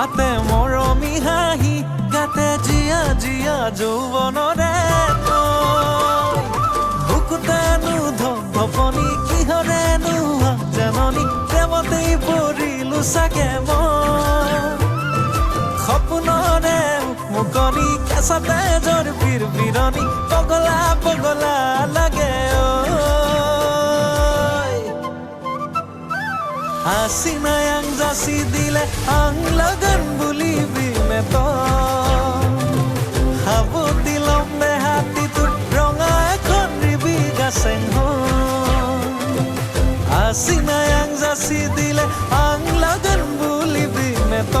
মাতে মৰমী হাঁহি গাতে জীয়া জীয়া যৌৱনৰে বুকুতেনো ধপধপনি কিহৰেনো জাননী প্ৰেমতেই পৰিলো চাগে মই সপোনৰে মুকনি কেঁচা তেজৰ বিৰণি পগলা পগলা লাগে হাসিনায় আং যাচি দিলে আং লগন বুলিবি মেত হাবুতি লম্বে হাতীটোৰ ৰঙা এখন ৰিবি গাছেং হাসিনায় আং যাচি দিলে আং লগন বুলিবি মেত